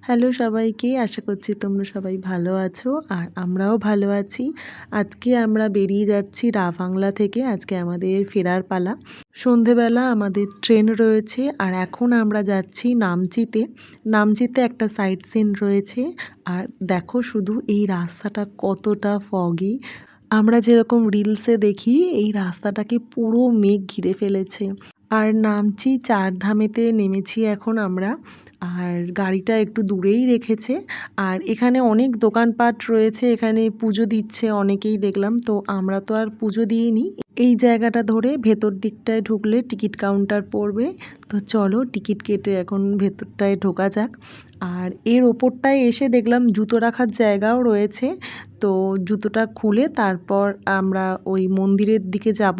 Hello সবাইকে, আশা করছি তোমরা সবাই ভালো আছো আর আমরাও ভালো আছি। আজকে আমরা বেরিয়ে যাচ্ছি বাংলা থেকে। আজকে আমাদের ফেরার পালা। সন্ধেবেলা আমাদের ট্রেন রয়েছে আর এখন আমরা যাচ্ছি নামচিতে। নামচিতে একটা সাইট সিন রয়েছে আর দেখো শুধু এই রাস্তাটা কতটা ফগি। আমরা যেরকম রিলসে দেখি এই রাস্তাটাকে পুরো মেঘ ঘিরে ফেলেছে। আর নামছি চারধামেতে নেমেছি এখন আমরা। আর গাড়িটা একটু দূরেই রেখেছে। আর এখানে অনেক দোকানপাট রয়েছে, এখানে পুজো দিচ্ছে অনেকেই দেখলাম। তো আমরা তো আর পুজো দিইনি। এই জায়গাটা ধরে ভেতর দিকটায় ঢুকলে টিকিট কাউন্টার পড়বে। তো চলো টিকিট কেটে এখন ভেতরটায় ঢোকা যাক। আর এর ওপরটায় এসে দেখলাম জুতো রাখার জায়গাও রয়েছে। তো জুতোটা খুলে তারপর আমরা ওই মন্দিরের দিকে যাব।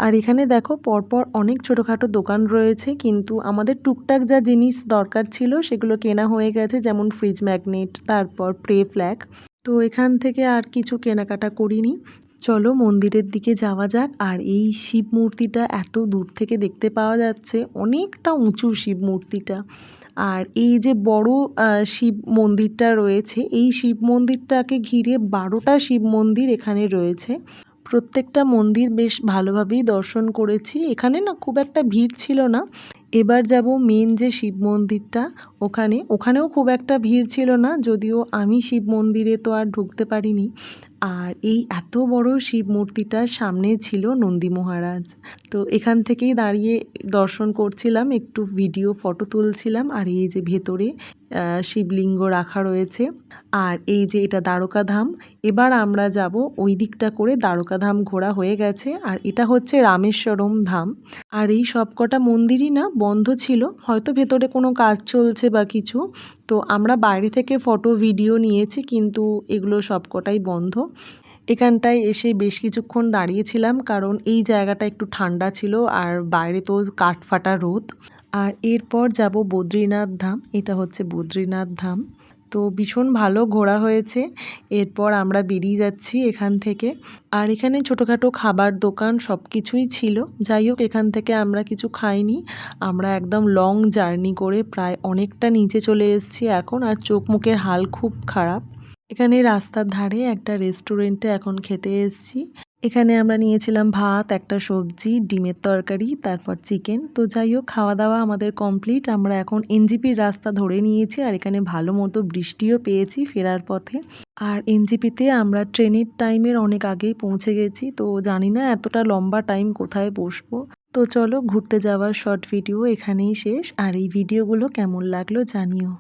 আর এখানে দেখো পরপর অনেক ছোটোখাটো দোকান রয়েছে, কিন্তু আমাদের টুকটাক যা জিনিস দরকার ছিল সেগুলো কেনা হয়ে গেছে, যেমন ফ্রিজ ম্যাগনেট, তারপর প্রে ফ্ল্যাগ। তো এখান থেকে আর কিছু কেনাকাটা করিনি। চলো মন্দিরের দিকে যাওয়া যাক। আর এই শিব মূর্তিটা এত দূর থেকে দেখতে পাওয়া যাচ্ছে, অনেকটা উঁচু শিব মূর্তিটা। আর এই যে বড় শিব মন্দিরটা রয়েছে, এই শিব মন্দিরটাকে ঘিরে 12টা শিব মন্দির এখানে রয়েছে। প্রত্যেকটা মন্দির বেশ ভালোভাবেই দর্শন করেছি। এখানে না খুব একটা ভিড় ছিল না। এবার যাব মেন যে শিব মন্দিরটা, ওখানেও খুব একটা ভিড় ছিল না, যদিও আমি শিব মন্দিরে তো আর ঢুকতে পারিনি। আর এই এত বড় শিব মূর্তিটার সামনে ছিল নন্দী মহারাজ। তো এখান থেকেই দাঁড়িয়ে দর্শন করছিলাম, একটু ভিডিও ফটো তুলছিলাম। আর এই যে ভেতরে শিবলিঙ্গ রাখা রয়েছে। আর এই যে এটা দ্বারকাধাম। এবার আমরা যাব ওই দিকটা করে, দ্বারকাধাম ঘোরা হয়ে গেছে। আর এটা হচ্ছে রামেশ্বরম ধাম। আর এই সবকটা মন্দিরই না বন্ধ ছিল, হয়তো ভেতরে কোনো কাজ চলছে বা কিছু। তো আমরা বাইরে থেকে ফটো ভিডিও নিয়েছি, কিন্তু এগুলো সবকটাই বন্ধ। এখানটায় এসে বেশ কিছুক্ষণ দাঁড়িয়েছিলাম, কারণ এই জায়গাটা একটু ঠান্ডা ছিল আর বাইরে তো কাঠফাটা রোদ। আর এরপর যাব বদ্রীনাথ ধাম। এটা হচ্ছে বদ্রীনাথ ধাম। তো ভীষণ ভালো ঘোরা হয়েছে। এরপর আমরা বেরিয়ে যাচ্ছি এখান থেকে। আর এখানে ছোটোখাটো খাবার দোকান সব কিছুই ছিল। যাই হোক, এখান থেকে আমরা কিছু খাইনি। আমরা একদম লং জার্নি করে প্রায় অনেকটা নিচে চলে এসেছি এখন, আর চোখ মুখের হাল খুব খারাপ। এখানে রাস্তার ধারে একটা রেস্টুরেন্টে এখন খেতে এসেছি। এখানে আমরা নিয়েছিলাম ভাত, একটা সবজি, ডিমের তরকারি, তারপর চিকেন। তো যাই হোক, খাওয়া দাওয়া আমাদের কমপ্লিট। আমরা এখন এনজিপির রাস্তা ধরে নিয়েছি। আর এখানে ভালো মতো বৃষ্টিও পেয়েছি ফেরার পথে। আর এনজিপিতে আমরা ট্রেনের টাইমের অনেক আগেই পৌঁছে গেছি। তো জানি না এতটা লম্বা টাইম কোথায় বসবো। তো চলো, ঘুরতে যাওয়ার শর্ট ভিডিও এখানেই শেষ। আর এই ভিডিওগুলো কেমন লাগলো জানিও।